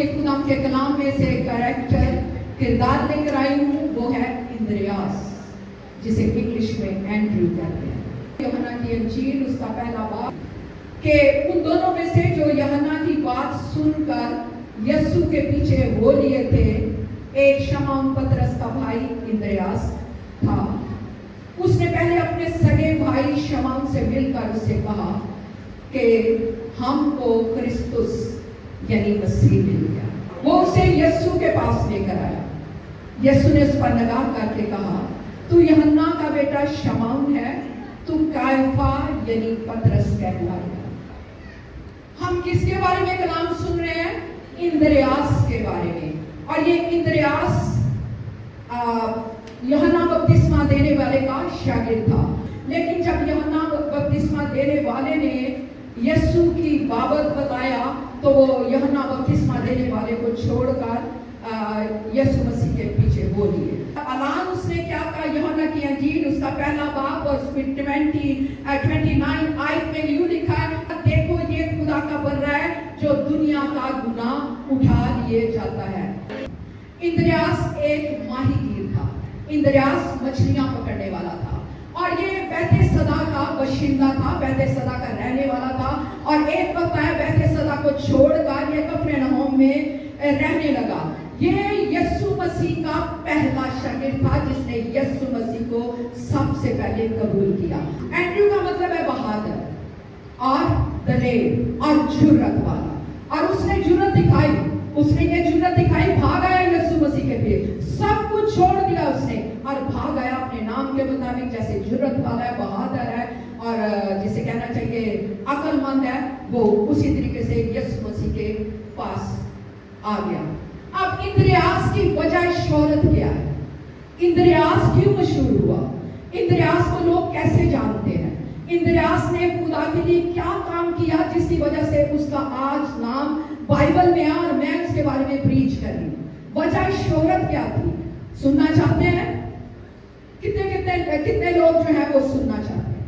खुदा के कलाम में से कैरेक्टर किरदार लेकर आई हूँ, वो है इंद्रियास, जिसे इंग्लिश में एंड्रू कहते हैं। यूहन्ना की इंजील उसका पहला बाब कि उन दोनों में से जो यूहन्ना की बात सुनकर यीशु के पीछे हो लिए थे, एक शमौन पतरस का भाई इंद्रियास था। उसने पहले अपने सगे भाई शमौन से मिलकर उससे कहा कि हमको क्रिस्तुस यानी मसीह मिल गया। वो उसे यीशु के पास लेकर आया। यीशु ने उस पर निगाह करके कहा, तू यूहन्ना का बेटा शमौन है, तू कायफा यानी पतरस कहलाएगा। हम किसके बारे में कलाम सुन रहे हैं? इंद्रियास के बारे में। और ये इंद्रियास यूहन्ना बपतिस्मा देने वाले का शागिर्द था। लेकिन जब यूहन्ना बपतिस्मा देने वाले ने यीशु की बाबत बताया, तो वो यूहन्ना बपतिस्मा देने वाले को छोड़कर यीशु मसीह के पीछे हो लिए। अलान उसने क्या कहा? यूहन्ना की इंजील उसका पहला बाब और उसमें 29 आयत में यूं लिखा है, देखो ये खुदा का बन रहा है जो दुनिया का गुनाह उठा लिए जाता है। इंद्रियास एक माहीगीर था। इंद्रियास मछलियां पकड़ने वाला था और ये बैतसैदा का बशिंदा था, बैतसैदा का रहने वाला था। और एक वक्त आया बैतसैदा को छोड़कर ये कफरनहूम में रहने लगा। ये यीशु मसीह का पहला शागिर्द था जिसने यीशु मसीह को सबसे पहले कबूल किया। एंड्रू का मतलब है बहादुर और दलेर और जुर्रत वाला। और उसने जुर्रत दिखाई, उसने ये जुर्रत दिखाई, भाग आया यीशु मसीह के पीछे, सब कुछ छोड़ दिया उसने और भाग आया अपने नाम के मुताबिक। जैसे जुर्रत वाला है, बहादुर है और जिसे कहना चाहिए अक्लमंद है, वो उसी तरीके से यीशु मसीह के पास आ गया। अब इंद्रियास की वजह शोहरत क्या है? इंद्रियास क्यों मशहूर हुआ? इंद्रियास को लोग कैसे जानते हैं? इंद्रियास ने खुदा के लिए क्या काम किया जिसकी वजह से उसका आज नाम बाइबल में है और मैं उसके बारे में प्रीच कर रही हूँ। वजह शोहरत क्या थी? सुनना चाहते हैं? कितने लोग जो है वो सुनना चाहते हैं?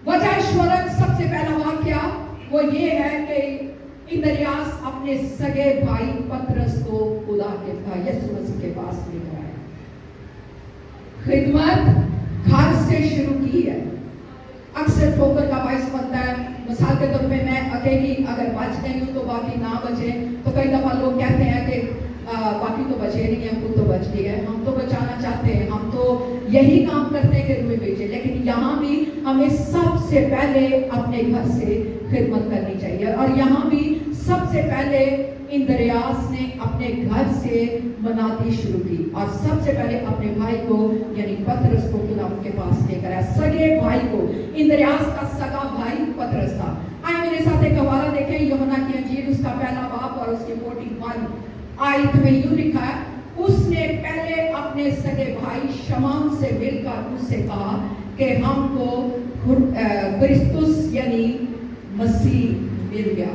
वजह शोहरत सबसे पहला वाक्या वो ये है कि इंद्रियास अपने सगे भाई पतरस को खुदा के यीशु मसीह के पास लेकर आया। खिदमत घर से शुरू की है। अक्सर ठोकर का बाइस बनता है। मिसाल के तौर पे मैं अकेली अगर बच गई हूँ तो बाकी ना बचे, तो कई दफा लोग कहते हैं कि बाकी तो बचे नहीं है, खुद तो बच गई है। हम तो बचाना चाहते हैं, हम तो यही काम करते हैं कि तुम्हें बेचे। लेकिन यहाँ भी हमें सबसे पहले अपने घर से खिदमत करनी चाहिए। और यहाँ भी सबसे पहले इंद्रियास ने अपने घर से मनाती शुरू की और सबसे पहले अपने भाई को यानी पतरस को खुदा के पास लेकर आया। सगे भाई को, इंद्रियास का सगा भाई पतरस था। आइए मेरे साथ एक हवाला देखें, यूहन्ना की इंजील उसका पहला बाब और उसके 41 आयत में यूं लिखा है, उसने पहले अपने सगे भाई शमौन से मिलकर उससे कहा कि हमको क्रिस्तुस यानी मसीह मिल गया।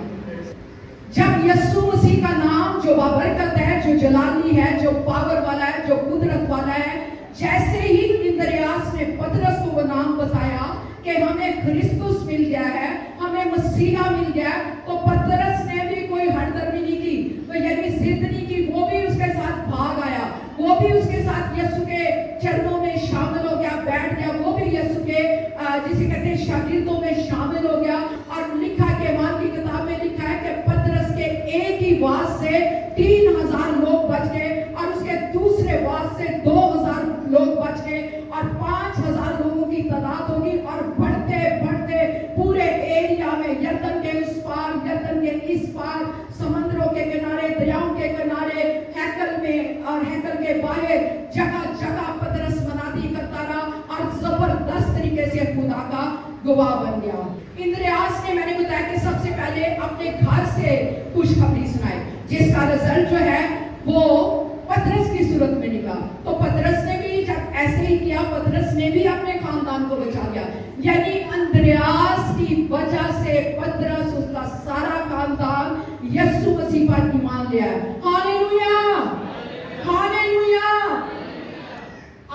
जब यीशु मसीह का नाम जो बाबरकत है, जो जलाली है, जो पावर वाला है, जो कुदरत वाला है, जैसे ही इंद्रियास ने पतरस को वो नाम बताया कि हमें क्रिस्तुस मिल गया है, हमें मसीहा मिल गया, तो पतरस ने भी कोई हड़दर्मी नहीं की, तो यानी जिद नहीं की। वो भी उसके साथ भाग आया, वो भी उसके साथ यीशु के चरणों में शामिल हो गया, बैठ गया। वो भी यीशु के जिसे कहते हैं शागिर्दों में शामिल हो गया। और लिखा के मान की किताब में लिखा है कि पतरस के एक ही वाज से 3000 लोग बच गए और उसके दूसरे वाज से 2000 लोग बच गए और 5000 लोगों की तादाद होगी। और बढ़ते बढ़ते पूरे एरिया में यरदन के उस पार, यरदन के इस पार, समंदरों के किनारे, दरियाओं के किनारे, हैकल में और हैकल के बाहर जगह जगह पतरस मनाती करता रहा और जबरदस्त तरीके से खुदा का गवाह बन गया। इंद्रियास ने, मैंने बताया कि सबसे पहले अपने घर से खुशखबरी सुनाई, जिसका रिजल्ट जो है वो पतरस की सूरत में निकला। तो पतरस ने भी जब ऐसे ही किया, पतरस ने भी अपने खानदान को बचा लिया। यानी इंद्रियास की वजह से पतरस, उसका सारा खानदान यीशु मसीह पर ईमान ले आया। Hallelujah, hallelujah.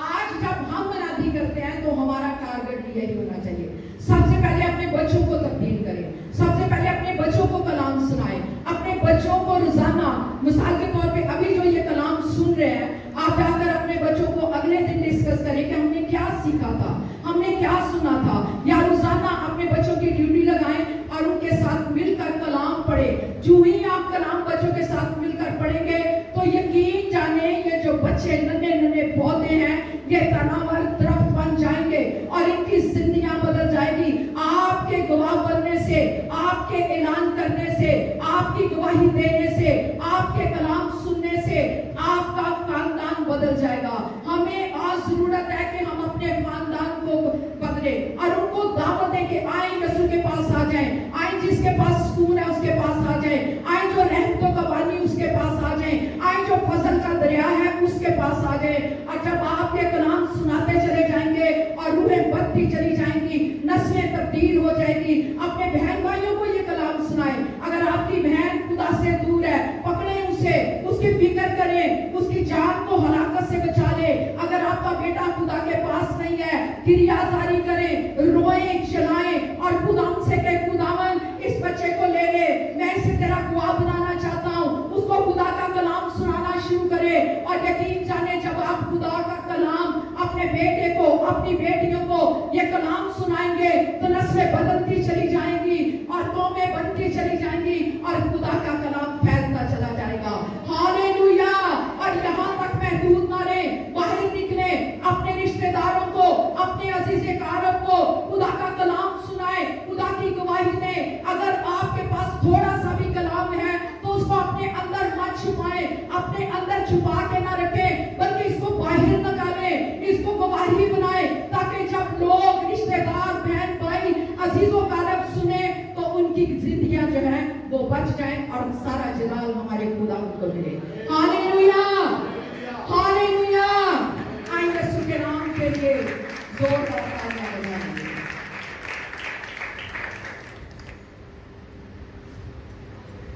आज जब हम मनादी करते हैं तो हमारा टारगेट भी यही होना चाहिए। सबसे पहले अपने बच्चों को तब्दील करें, सबसे पहले अपने बच्चों को कलाम सुनाएं, अपने बच्चों को रोजाना मिसाल के तौर पे अभी जो ये कलाम सुन रहे हैं, आप जाकर अपने बच्चों को अगले दिन डिस्कस करें कि हमने क्या सीखा था, हमने क्या सुना था, या रोजाना अपने बच्चों की ड्यूटी लगाएं और उनके साथ मिलकर कलाम पढ़े। जो ही आप कलाम बच्चों के साथ मिलकर पढ़ेंगे तो यकीन जाने ये जो बच्चे नन्हे नन्हे पौधे हैं ये तनावर दरख्त बन जाएंगे और इनकी जिंदगियां बदल जाएगी। आपके गवाह बनने से, आपके ऐलान करने से, आपकी गवाही देने से, आपके कलाम सुनने से आपका खानदान बदल जाएगा। हमें आज जरूरत है कि हम अपने खानदान को बदले और उनको दावत दें कि आए यीशु के पास आ जाएं, आए जिसके पास सुकून है उसके पास आ जाएं, आए जो रहमतों का पानी उसके पास आ जाएं, आए जो फजल का दरिया है उसके पास आ जाएं। और जब आप ये कलाम सुनाते चले जाएंगे और रूहें बढ़ती चली जाएंगी, नस्लें तब्दील हो जाएगी। अपने बहन भाइयों को ये कलाम सुनाएं। अगर आपकी बहन खुदा से दूर है, पकड़े उसे, उसकी फिक्र करें, उसकी जान को हलाकत से बचा ले। अगर आपका बेटा खुदा के पास नहीं है, क्रिया जारी करें, रोएं, चलाएं और खुदा से कहे खुदावन इस बच्चे को ले ले, मैं इसे तेरा गवाह बनाना चाहता हूँ। उसको खुदा का कलाम सुनाना शुरू करे और यकीन जाने जब आप खुदा का कलाम अपने बेटे को, अपनी बेटियों को ये कलाम सुनाएंगे तो नस्लें बदलती चली जाएंगी और कौमें बनती चली जाएंगी और खुदा का कलाम फैलता चला जाएगा। हालेलुया। और यहाँ तक महदूद ना रहे, बाहर निकले, अपने रिश्तेदारों को, अपने अजीज़े कारब को खुदा का कलाम सुनाए, खुदा की गवाही दें। अगर आपके पास थोड़ा सा भी कलाम है तो उसको अपने अंदर मत छुपाएं, अपने अंदर छुपा के ना रखें, बल्कि इसको बाहर निकालें, इसको गवाही बनाएं, ताकि जब लोग, रिश्तेदार, बहन भाई, अजीजों कारब सुने तो उनकी जिंदगियां जो है वो बच जाएं और सारा जलाल हमारे खुदा को मिले। Hallelujah, hallelujah. आइए यीशु के नाम के लिए जोरदार तालियां बजाएं।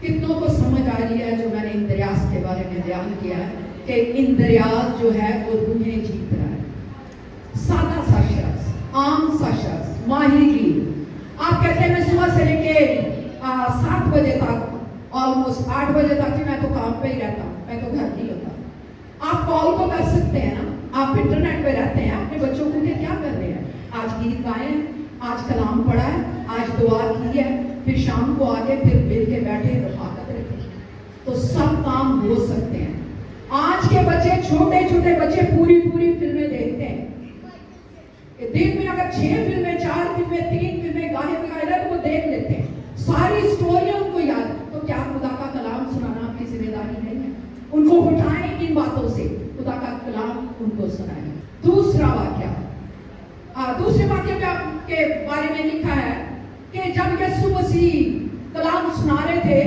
कितनों को समझ आ रही है जो मैंने इंद्रियास के बारे में बयान किया है कि इंद्रियास जो है वो रूहें जीत रहा है। सादा सा शख्स, आम सा शख्स, माहिर, आप कहते हैं मैं सुबह से लेके 7 बजे तक, ऑलमोस्ट 8 बजे तक ही मैं तो काम पे ही रहता हूँ, मैं तो घर नहीं होता। आप कॉल तो कर सकते हैं ना, आप इंटरनेट पे रहते हैं, अपने बच्चों को क्या कर रहे हैं, आज गीत गाए हैं, आज कलाम पढ़ा है, आज दुआ की है, फिर शाम को आके फिर मिल के बैठे रफाकत रखें, तो सब काम हो सकते हैं। आज के बच्चे, छोटे छोटे बच्चे पूरी पूरी फिल्में देखते हैं। दिन में अगर 6 फिल्में, 4 फिल्में, 3 फिल्में गाने बगाए तो वो देख लेते हैं, सारी स्टोरियां उनको याद। तो क्या खुदा का कलाम सुनाना आपकी जिम्मेदारी नहीं है? उनको उठाएं इन बातों से, खुदा का कलाम उनको सुनाएं। दूसरा वाक्य, दूसरे वाक्य के बारे में लिखा है कि जब यीशु मसीह कलाम सुना रहे थे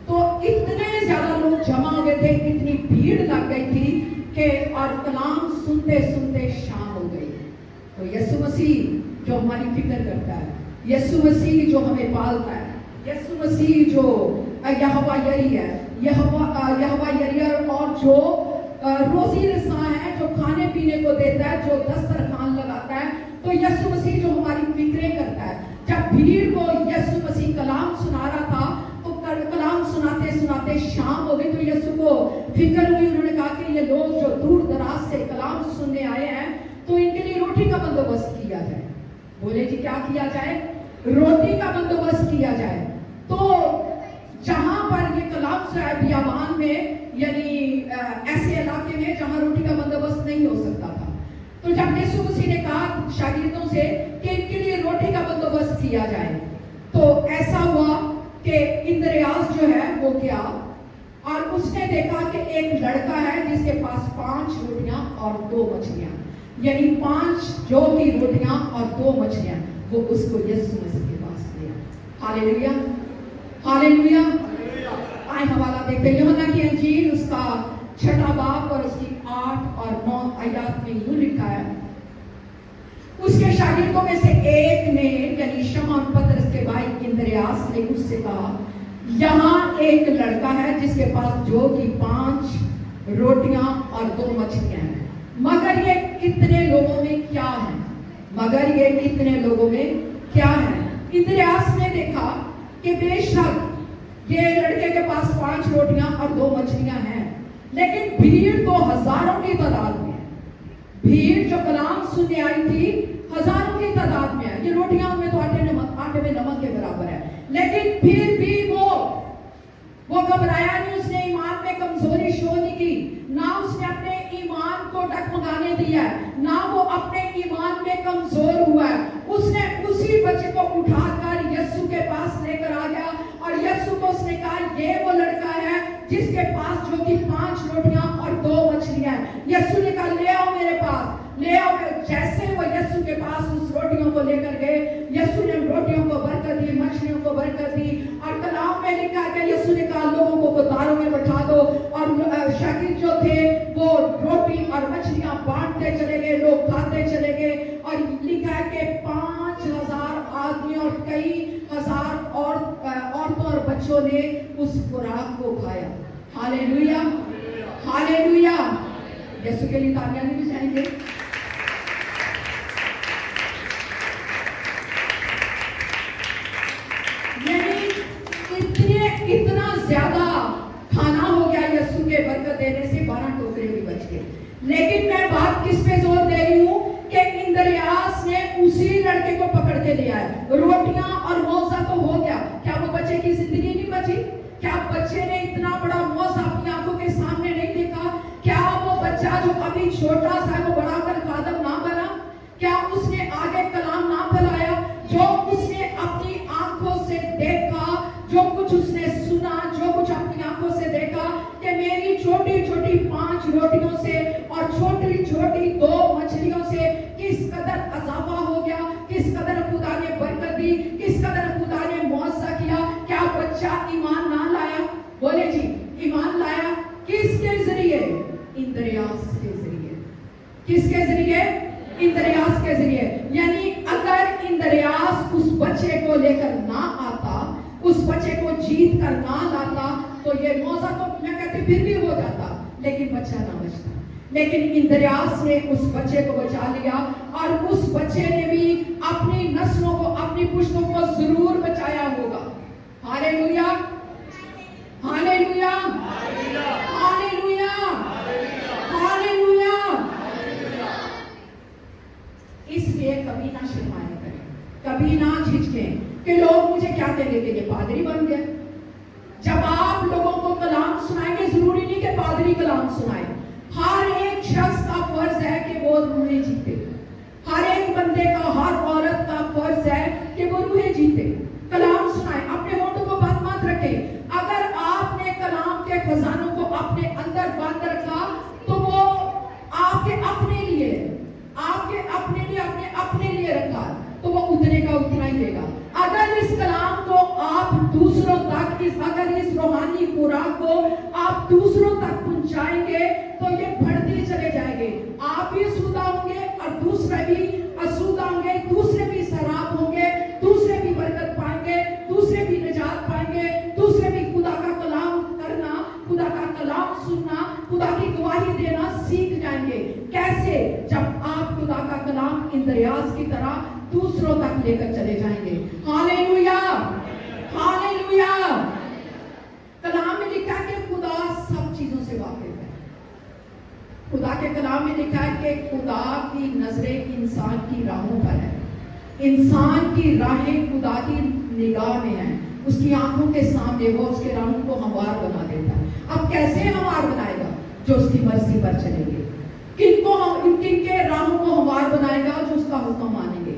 तो इतने ज्यादा लोग जमा हो गए थे, इतनी भीड़ लग गई थी कि और कलाम सुनते सुनते शाम हो गई। तो यीशु मसीह जो हमारी फिक्र करता है, यीशु मसीह जो हमें पालता है, यीशु मसीह जो यहोवा यरी है, यहोवा यरी और जो रोजी रसा है, जो खाने पीने को देता है, जो दस्तरखान लगाता है, तो यीशु मसीह जो हमारी फिक्रें करता है। जब भीड़ को यीशु मसीह कलाम सुना रहा था तो कलाम सुनाते सुनाते शाम हो गई, तो यीशु को फिक्र हुई। उन्होंने कहा कि ये लोग जो दूर दराज से कलाम सुनने आए हैं तो इनके लिए रोटी का बंदोबस्त किया जाए। बोले जी क्या किया जाए? रोटी का बंदोबस्त किया जाए। तो जहां पर ये कलाम सुना है बियाबान में, यानी ऐसे इलाके में जहां रोटी का बंदोबस्त नहीं हो सकता था, तो जब यीशु मसीह ने कहा शागिर्दों से कि इनके लिए रोटी का बंदोबस्त किया जाए, तो ऐसा हुआ कि इंद्रियास जो है वो गया और उसने देखा कि एक लड़का है जिसके पास 5 रोटियां और 2 मछलियां, यानी 5 जौ की रोटियां और 2 मछलियां, वो उसको यीशु मसीह के पास दिया। Hallelujah, hallelujah. आए हवाला देखते हैं यूहन्ना की अंजील उसका 6वां बाब और उसकी 8 और 9 आयत में यूं लिखा है, उसके शागिर्दों में से एक ने, यानी शमौन पतरस के भाई इंद्रियास ने उससे कहा, यहाँ एक लड़का है जिसके पास जौ की 5 रोटियां और 2 मछलियां हैं, मगर ये कितने लोगों में क्या है? मगर ये कितने लोगों में क्या है? इंद्रियास ने देखा कि बेशक ये लड़के के पास 5 रोटियां और 2 मछलियां हैं, लेकिन भीड़ तो हजारों की तादाद में है। भीड़ जो कलाम सुनने आई थी हजारों की तादाद में है। ये रोटियां उनमें तो आटे में नमक के बराबर है, लेकिन फिर भी वो घबराया नहीं। उसने ईमान में कमजोरी शो नहीं की, ना उसने अपने ईमान को डगमगाने दिया, ना वो अपने ईमान में कमजोर हुआ। उसने उसी बच्चे को उठाकर यीशु के पास लेकर आ गया और यीशु को उसने कहा, ये वो लड़का है जिसके पास जो कि 5 रोटियां और 2 मछलियां हैं। यीशु ने कहा, ले आओ मेरे पास, ले आओ। जैसे वो यीशु के पास उस रोटियों को लेकर गए, यीशु ने रोटियों को बरकत दी, मछलियों को बरकत दी। और कलाम में लिखा है, यीशु ने कहा, लोगों को कतारों में बैठा दो। और शागिर्द जो थे वो रोटी और मछलियां बांटते चले गए, लोग खाते चले गए। और लिखा है कि 5000 आदमी और कई हजार औरतों और बच्चों ने उस खुराक को खाया। Hallelujah, hallelujah. यीशु के लिए तालियां भी बजाएंगे। इतना ज्यादा खाना हो गया यीशु के बरकत देने से, 12 टोकरे भी बच गए। लेकिन मैं बात किस पे जोर दे रही हूँ कि इंद्रियास ने उसी लड़के को पकड़ के लिया है। रोटियां और मौजा तो हो गया, क्या वो बच्चे की जिंदगी नहीं बची? क्या बच्चे ने इतना बड़ा मौज अपनी आंखों के सामने नहीं देखा? क्या वो बच्चा जो अभी छोटा सा वो बड़ा कर खादम ना बना? क्या उसने आगे कलाम ना फैलाया? जो उसने अपनी आंखों से देखा, जो कुछ उसने सुना, जो कुछ अपनी आंखों से देखा कि मेरी छोटी छोटी 5 रोटियों से और छोटी छोटी 2 मछलियों से किस कदर अजाफा हो गया, किस कदर खुदा ने बरकत दी, किस कदर खुदा ने मुआवजा किया। क्या बच्चा ईमान ना लाया? बोले जी, ईमान लाया। किसके जरिए? इंद्रियास के जरिए। किसके जरिए? इंद्रियास के जरिए। यानी अगर इंद्रियास उस बच्चे को लेकर ना आता, उस बच्चे को जीत कर ना लाता, तो ये मौजा तो मैं कहती फिर भी हो जाता, लेकिन बच्चा ना बचता। लेकिन इंद्रियास ने उस बच्चे को बचा लिया और उस बच्चे ने भी अपनी नस्लों को, अपनी पुश्तों को जरूर बचाया होगा। Hallelujah, hallelujah, hallelujah, hallelujah. इसलिए कभी ना शर्माया करें, कभी ना झिझकें कि लोग मुझे क्या कहेंगे कि ये पादरी बन गया। जब आप लोगों को कलाम सुनाएंगे, जरूरी नहीं कि पादरी कलाम सुनाए। हर एक शख्स का फर्ज है कि वो रूहें जीते। हर एक बंदे का, हर औरत का फर्ज है कि वो रूहें जीते, कलाम सुनाए, अपने होठों को बंद मत रखें। अगर आपने कलाम के खजानों को अपने अंदर बंद रखा तो वो आपके अपने लिए, अपने लिए रखा तो वो उतने का उतना ही देगा। अगर इस कलाम को आप दूसरों तक, अगर इस रूहानी खुराक को आप दूसरों तक पहुंचाएंगे तो ये बढ़ते चले जाएंगे। आप भी असुदा होंगे और दूसरे भी असुदा होंगे, दूसरे भी शराब होंगे, दूसरे भी बरकत पाएंगे, दूसरे भी निजात पाएंगे, दूसरे भी खुदा का कलाम करना, खुदा का कलाम सुनना, खुदा की गवाही देना सीख जाएंगे। कैसे? जब आप खुदा का कलाम इंद्रियास की तरह दूसरों तक लेकर चले जाएंगे। Hallelujah, hallelujah. कलाम में लिखा है कि खुदा सब चीजों से वाकिफ है। खुदा के कलाम में लिखा है कि खुदा की नजरें इंसान की राहों पर है। इंसान की राहें खुदा की निगाह में है, उसकी आंखों के सामने वो उसके राहों को हमवार बना देता है। अब कैसे हमवार बनाएगा? जो उसकी मर्जी पर चलेंगे। किनके राहों को हमवार बनाएगा? जो उसका हुक्म मानेंगे।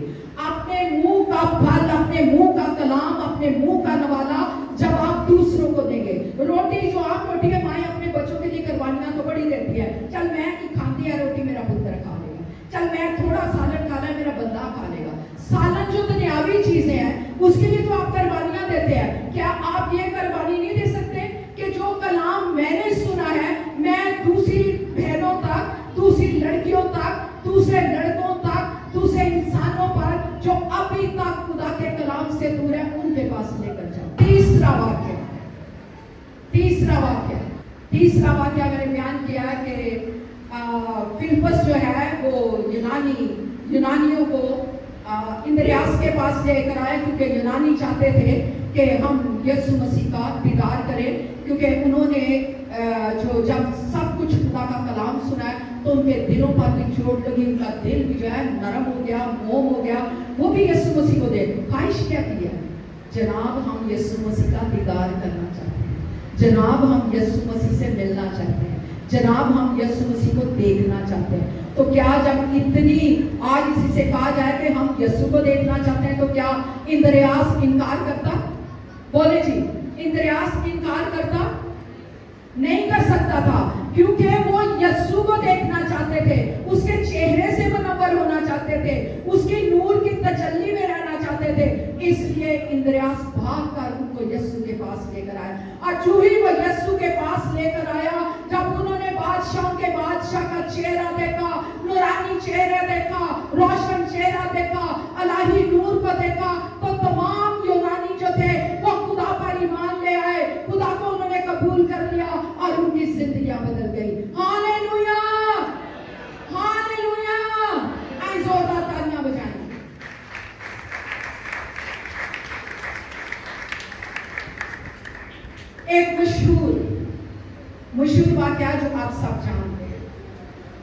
अपने मुंह का फल, अपने मुंह का कलाम, अपने मुंह का नवाला जब आप दूसरों को देंगे। रोटी जो आप रोटी है, माएं अपने बच्चों के लिए कुर्बानियां तो बड़ी देती है। चल मैं नहीं खाती है रोटी, मेरा पुत्र खा लेगा। चल मैं थोड़ा सालन खाना है, मेरा बंदा खा लेगा। सालन जो दुनियावी चीजें हैं उसके लिए तो आप कुर्बानियां देते हैं। क्या आप ये कुर्बानी नहीं दे सकते कि जो कलाम मैंने सुना है, मैं दूसरी बहनों तक, दूसरी लड़कियों तक, दूसरे लड़कों तक, दूसरे इंसानों पर जो अभी तक खुदा के कलाम से दूर है, उनके पास लेकर जाओ। तीसरा वाक्य मैंने बयान किया है कि फिलिप्पस जो है वो यूनानियों को इंद्रियास के पास लेकर आया, क्योंकि यूनानी चाहते थे کہ ہم یسوع مسیح کا دیدار کریں، کیونکہ انہوں نے جو جب سب کچھ خدا کا کلام سنا ہے تو ان کے دلوں پر بھی چوٹ لگی، ان کا دل بھی جو ہے نرم ہو گیا، موم ہو گیا، وہ بھی یسوع مسیح کو دیکھ خواہش کیا کی ہے؟ جناب ہم یسوع مسیح کا دیدار کرنا چاہتے ہیں، جناب ہم یسوع مسیح سے ملنا چاہتے ہیں، جناب ہم یسوع مسیح کو دیکھنا چاہتے ہیں۔ تو کیا جب اتنی آج اسی سے کہا جائے کہ ہم یسوع کو دیکھنا چاہتے ہیں تو کیا اندریاس انکار کرتا؟ بولے جی، اندریاس انکار کرتا؟ نہیں کر سکتا تھا، کیونکہ وہ یسوع کو دیکھنا چاہتے تھے، اس کے چہرے سے منور ہونا چاہتے تھے، اس کی نور کی تجلی میں رہنا چاہتے تھے، اس لیے اندریاس بھاگ کر ان کو یسوع کے پاس لے کر آیا۔ اور جو ہی وہ یسوع کے پاس لے کر آیا، جب انہوں نے بادشاہوں کے بادشاہ کا چہرہ دیکھا، نورانی چہرہ دیکھا، روشن چہرہ دیکھا، الہی نور کو دیکھا، تو تمام یونانی جو تھے وہ خدا پر ایمان لے آئے، خدا کو انہوں نے قبول کر لیا اور ان کی زندگیاں بدل گئی۔ ہاللویا، ہاللویا، آئیں زوردار تالیاں بجائیں۔ ایک مشہور واقعہ جو آپ سب جانتے ہیں،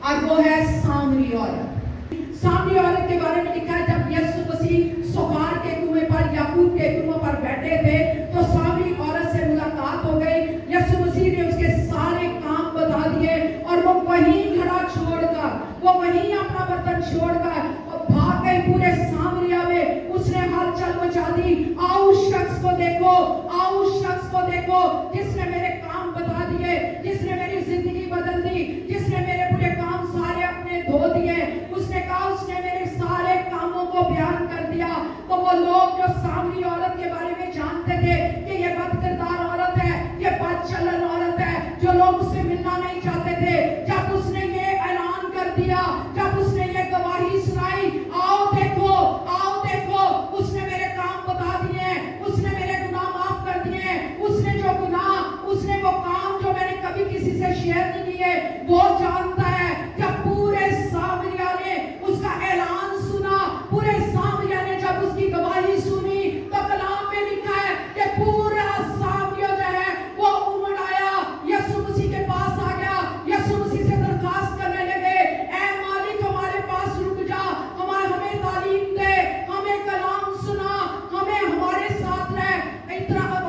اور وہ ہے سامری عورت۔ سامری عورت کے بارے میں لکھا ہے جب یسوع مسیح سوار کے کنویں پر، یعقوب کے کنویں پر بیٹھے تھے تو سامری عورت سے ملاقات ہو گئی۔ یسوع مسیح نے اس کے سارے کام بتا دیے اور وہ وہیں کھڑا چھوڑ کر، وہ وہیں اپنا برتن چھوڑ کر بھاگ گئی پورے سامریا میں۔ اس نے ہلچل مچا دی، آؤ اس شخص کو دیکھو، آؤ اس شخص کو دیکھو جس نے میرے کام بتا دیے، جس نے میری زندگی بدل دی، جس نے میرے پورے کام سارے اپنے دھو دیے۔ اس نے کہا اس نے میرے سارے کاموں کو بیان کر دیا۔ تو وہ لوگ جو سامری عورت کے بارے میں جانتے تھے کہ یہ بد کردار عورت ہے، یہ بد چلن عورت ہے، جو لوگ اس سے ملنا نہیں چاہتے تھے، جب اس نے یہ اعلان کر دیا، جب اس نے یہ گواہی سنائی، آؤ دیکھو، آؤ دیکھو، اس نے میرے کام بتا دیے، اس نے میرے گناہ معاف کر دیے، اس نے جو گناہ، اس نے وہ کام جو میں نے کبھی کسی سے شیئر نہیں کیے وہ جانتا ہے۔ جب پورے سامریا نے اس کا اعلان سنا، پورے سامریا نے جب اس کی گواہی سنی، تو کلام میں لکھا ہے کہ پورا سامریا جو ہے وہ امڑ آیا، یسوع مسیح کے پاس آ گیا، یسوع مسیح سے درخواست کرنے لگے، اے مالک ہمارے پاس رک جا، ہمیں تعلیم دے، ہمیں کلام سنا، ہمیں ہمارے ساتھ رہ۔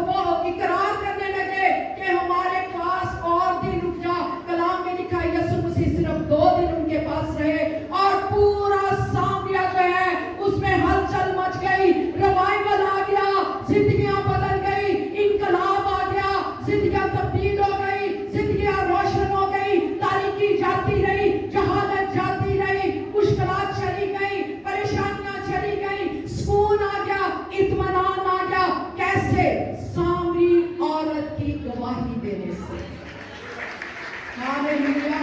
وہ اقرار کرنے لگے کہ ہمارے پاس اور دن رک جا۔ کلام میں لکھا ہے یسوع مسیح صرف 2 دن ان کے پاس رہے اور پورا سامریا جو ہے اس میں ہلچل مچ گئی، ریوائول آ گیا، زندگیاں بدل گئی، انقلاب آ گیا، زندگیاں تبدیل ہو گئی، زندگیاں روشن ہو گئی، تاریکی جاتی رہی، جہالت جاتی رہی، مشکلات چلی گئی، پریشانیاں چلی گئی، سکون آ گیا، اطمینان آ گیا۔ کیسے؟ سامری عورت کی گواہی دینے سے۔ ہاللویا،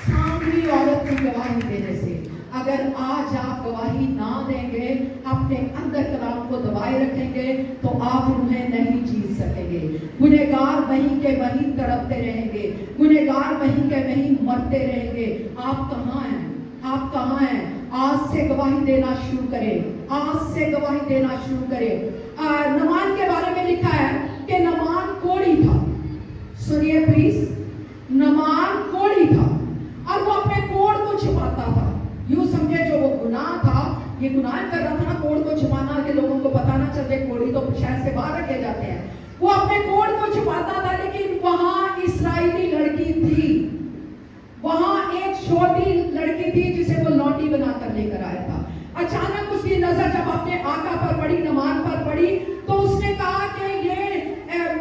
سامری عورت کی گواہی دینے سے۔ اگر آج آپ گواہی نہ دیں گے، اپنے اندر کلام کو دبائے رکھیں گے تو آپ انہیں نہیں جیت سکیں گے۔ گنہگار وہیں کے وہیں تڑپتے رہیں گے، گنہگار وہیں کے وہیں مرتے رہیں گے۔ آپ کہاں ہیں؟ آپ کہاں ہیں؟ آج سے گواہی دینا شروع کریں، آج سے گواہی دینا شروع کریں۔ نعمان کے بارے میں لکھا ہے کہ نعمان کوڑی تھا۔ سنیے پلیز، نعمان کوڑی تھا اور وہ اپنے کوڑ کو چھپاتا تھا۔ یوں سمجھے جو وہ گناہ تھا، یہ گناہ کر رہا تھا نا، کوڑ کو چھپانا کہ لوگوں کو پتا نہ چلے، کوڑی تو شہر سے باہر رکھے جاتے ہیں۔ وہ اپنے کوڑ کو چھپاتا تھا، لیکن وہاں اسرائیلی لڑکی تھی، وہاں ایک چھوٹی لڑکی تھی جسے وہ لونڈی بنا کر لے کر آیا تھا۔ اچانک اس کی نظر جب اپنے آقا پر پڑی، نعمان پر پڑی، تو اس نے کہا کہ یہ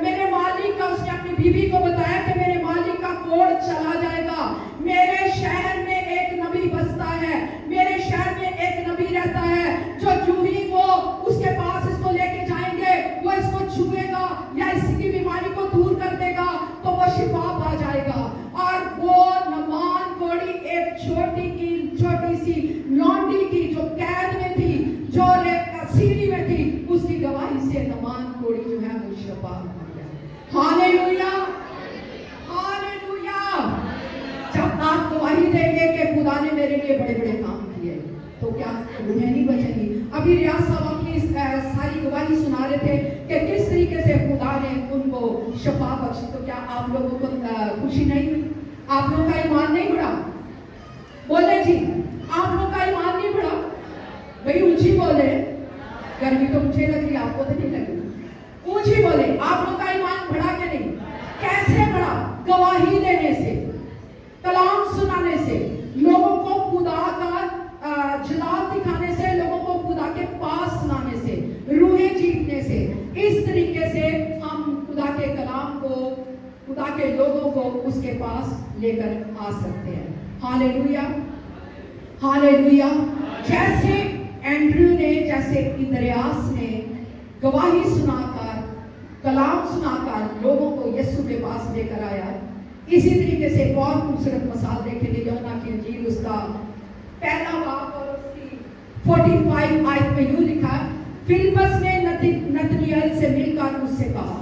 میرے مالک کا، اس نے اپنی بیوی کو بتایا کہ میرے مالک کا کوڑ چلا جائے گا، میرے شہر میں ایک نبی بستا ہے، میرے شہر میں ایک نبی رہتا ہے، جو ہی وہ اس کے پاس اس کو لے کے جائیں گے، وہ اس کو چھوئے گا یا اس کی بیماری کو دور کر دے گا تو وہ شفا پا جائے گا۔ اور وہ نعمان کوڑی ایک چھوٹی سی لونڈی کی جو قید میں تھی، جو سیری میں تھی، اس کی گواہی سے نعمان کوڑی جو ہے وہ شفا پا گیا۔ Hallelujah, hallelujah. جب آپ گواہی دیں گے کہ خدا نے میرے لیے بڑے بڑے کام کیے، تو کیا روحیں نہیں بچیں گی؟ ابھی ریاض صاحب اپنی ساری گواہی سنا رہے تھے शफा बख्शी, तो क्या आप लोगों को खुशी नहीं हुई? आप लोगों का ईमान नहीं बढ़ा? बोले जी, आप लोगों का ईमान नहीं बढ़ा? भाई ऊंची बोले, गर्मी तो मुझे लग रही, आपको तो नहीं लगी। ऊंची बोले, आप लोगों का ईमान बढ़ा कि नहीं? कैसे बढ़ा? गवाही देने से, कलाम सुनाने से, लोगों को खुदा का जलाल दिखाने से, लोगों को खुदा के पास लाने से, रूहें जीतने से। इस तरीके से हम खुदा के कलाम को, खुदा के लोगों को उसके पास लेकर आ सकते हैं। Hallelujah, hallelujah. जैसे एंड्रयू ने, जैसे इंद्रियास ने गवाही सुनाकर, कलाम सुनाकर लोगों को यीशु के पास लेकर आया, इसी तरीके से एक और खूबसूरत मिसाल देखेंगे यूहन्ना की इंजील उसका पहला बाब और उसकी 45 आयत में यूं लिखा, फिलिप्पस ने नतनएल से मिलकर उससे कहा,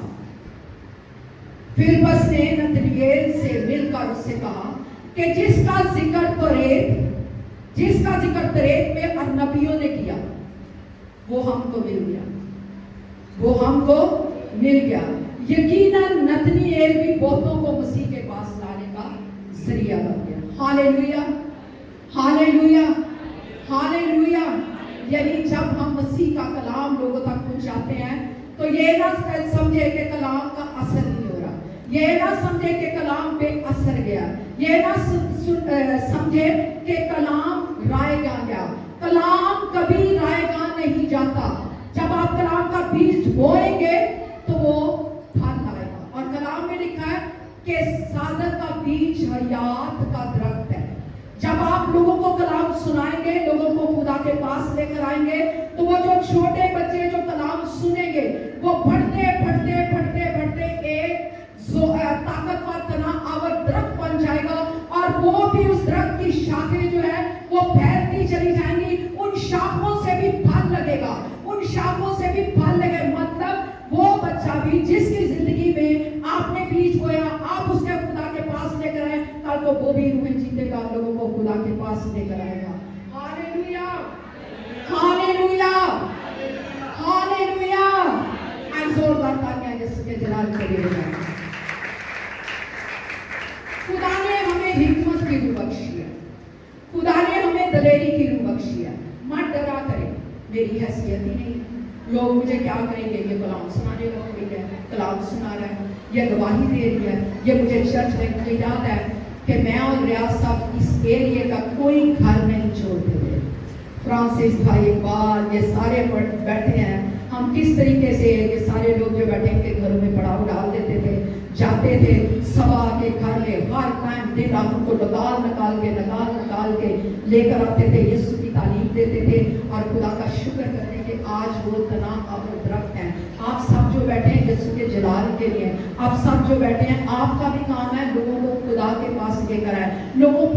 फिलिप्पस ने नतनएल से मिलकर उससे कहा कि जिसका जिक्र तौरेत में और नबियों ने किया वो हमको मिल गया, वो हमको मिल गया। यकीनन नतनएल भी बहुतों को मसीह के पास लाने का जरिया बन गया। Hallelujah, hallelujah, hallelujah. यानी जब हम मसीह का कलाम लोगों तक पहुंचाते हैं तो ये ना समझे कि कलाम का असर नहीं हो रहा, ये ना समझे कि कलाम पे असर गया, ये ना समझे कि कलाम रायगा गया। कलाम कभी रायगा नहीं जाता। जब आप कलाम का बीज बोएंगे तो वो फल आएगा। और कलाम में लिखा है कि सादत का बीज हयात का दरख्त है। जब आप लोगों को कलाम सुनाएंगे, लोगों को खुदा के पास लेकर आएंगे, तो वो जो छोटे बच्चे जो कलाम सुनेंगे वो बढ़ते बढ़ते बढ़ते बढ़ते एक ताकतवर तना आवर दरख्त बन जाएगा। और वो भी उस दरख्त की शाखें जो है वो फैलती चली जाएंगी, उन शाखों से भी फल लगेगा, उन शाखों से भी फल लगे। मतलब वो बच्चा भी जिसकी जिंदगी में आपने बीज बोया, आप उसके खुदा के पास लेकर आए, कल को वो भी रूहें जीतेगा, लोगों को खुदा के पास लेकर आएगा। Hallelujah, hallelujah, hallelujah. आज जोरदार तालियां जिसके जलाल के लिए। खुदा ने हमें हिकमत की रूह बख्शी है, खुदा ने हमें दलेरी की रूह बख्शी है। मत डरा करे, मेरी हैसियत ही नहीं, लोग मुझे क्या करेंगे, ये कलाम सुनाने का कोई है, कलाम सुना रहा है, ये गवाही दे रही है, ये मुझे चर्च में। मुझे याद है कि मैं और रियाज साहब इस एरिया का कोई घर नहीं छोड़ते थे। फ्रांसिस भाई इकबाल, ये सारे बैठे हैं, हम किस तरीके से ये सारे लोग जो बैठे के घरों में पड़ाव डाल देते थे, जाते थे सभा के घर में, हर टाइम दिन रात उनको निकाल के लेकर आते थे, यीशु की तालीम देते थे। और खुदा का शुक्र करते हैं कि आज वो तना अब दरख्त है। आप सब जो बैठे हैं यीशु के जलाल के लिए, आप सब जो बैठे हैं, आपका भी काम है लोगों को खुदा के पास लेकर आए, लोगों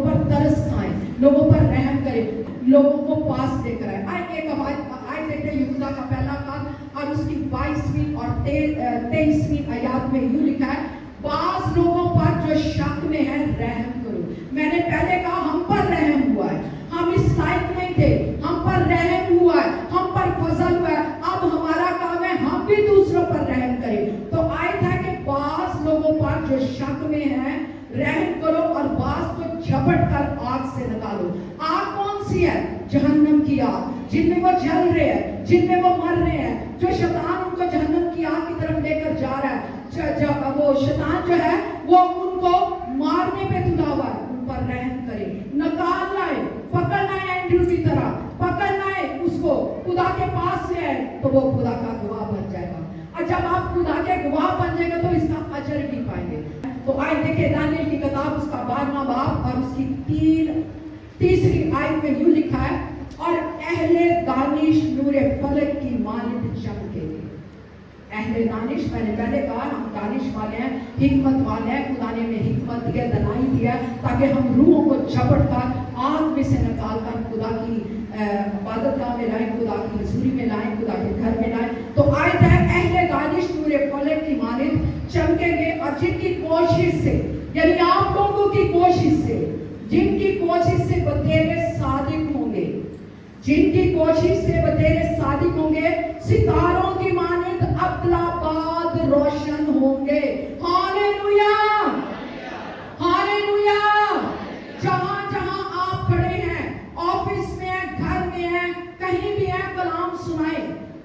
पर तरस खाएं, लोगों पर रहम करें, लोगों को पास लेकर आए। एक आयत देखते हैं यहूदा का पहला काल और उसकी 22वीं और 23वीं आयत में यूं लिखा है, बाज लोगों पर जो शक में है रहम करो। मैंने पहले कहा हम पर रहम हुआ है, हम इस लायक नहीं थे, हम पर रहम हुआ है, हम पर फजल हुआ है। अब हमारा काम है हम भी दूसरों पर रहम करें। तो आयत है कि बाज लोगों पर जो शक में है रहम करो और बाज को झपट कर आग से निकालो। आग कौन सी है? जहन्नम की आग, जिनमें वो जल रहे हैं, जिनमें वो मर रहे हैं, जो शैतान उनको जहन्नम की आग की तरफ लेकर जा रहा है। वो शैतान जो है वो उनको मारने पे तुला हुआ है, उन पर रहम करे, निकाल लाए, पकड़ना है एंड्रयू की तरह, पकड़ना है उसको, खुदा के पास ले आए तो वो खुदा का गवाह बन जाएगा। और जब आप खुदा के गवाह बन जाएंगे तो इसका अजर भी पाएंगे। तो आइए देखिए दानियल की किताब उसका 12वां बाब और उसकी तीसरी आयत में यूं लिखा है, और अहले दानिश नूरे फलक की मानिंद चमकेंगे। अहले दानिश, मैंने पहले कहा हम दानिश वाले हैं, हिकमत वाले हैं। खुदा ने हमें हिकमत दिया, दनाई दिया, ताकि हम रूहों को झपट कर आग में से निकाल कर खुदा की इबादतगाह में लाएं, खुदा की हजूरी में लाएं, खुदा के घर में लाएं। तो आयत है, अहले दानिश नूरे फलक की मानिंद चमकेंगे, और जिनकी कोशिश से, यानी आप लोगों की कोशिश से, जिनकी कोशिश से बतेरे सादिक होंगे, जिनकी कोशिश से बतेरे सादिक होंगे, सितारों की मानिंद अब्दुलाबाद रोशन होंगे। Hallelujah, hallelujah. जहां जहां आप खड़े हैं, ऑफिस में हैं, घर में हैं, कहीं भी हैं, कलाम सुनाए।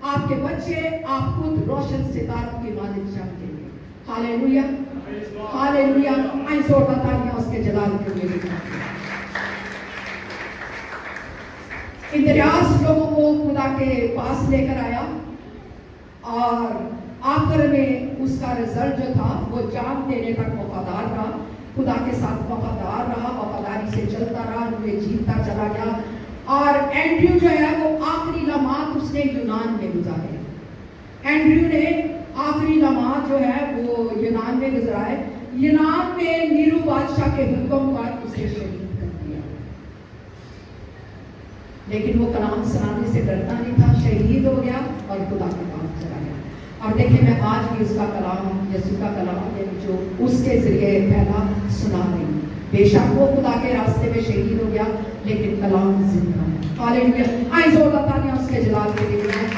आपके बच्चे, आप खुद रोशन सितारों की मालिक चमकेंगे। Hallelujah, hallelujah. आई जोरदार तालियां उसके जलाल के लिए। इंद्रियास लोगों को खुदा के पास लेकर आया और आखिर में उसका रिजल्ट जो था वो जान देने तक वफादार रहा, खुदा के साथ वफादार रहा, वफादारी से चलता रहा, उन्हें जीतता चला गया। और एंड्रयू जो है वो आखिरी लम्हात उसने यूनान में गुजारे। एंड्रयू ने आखिरी लम्हात जो है वो यूनान में गुजराए। यूनान में नीरू बादशाह के हुक्म पर उसे शहीद कर दिया, लेकिन वो कलाम सुनाने से डरता नहीं था, शहीद हो गया और खुदा के पास चला गया। और देखिए मैं आज भी उसका कलाम, यीशु का कलाम जो उसके जरिए पहला सुना रही हूँ। बेशक वो खुदा के रास्ते में शहीद हो गया, लेकिन कलाम जिंदा है। हालेलुया। आई जोरदार तालियां उसके जलाल के लिए।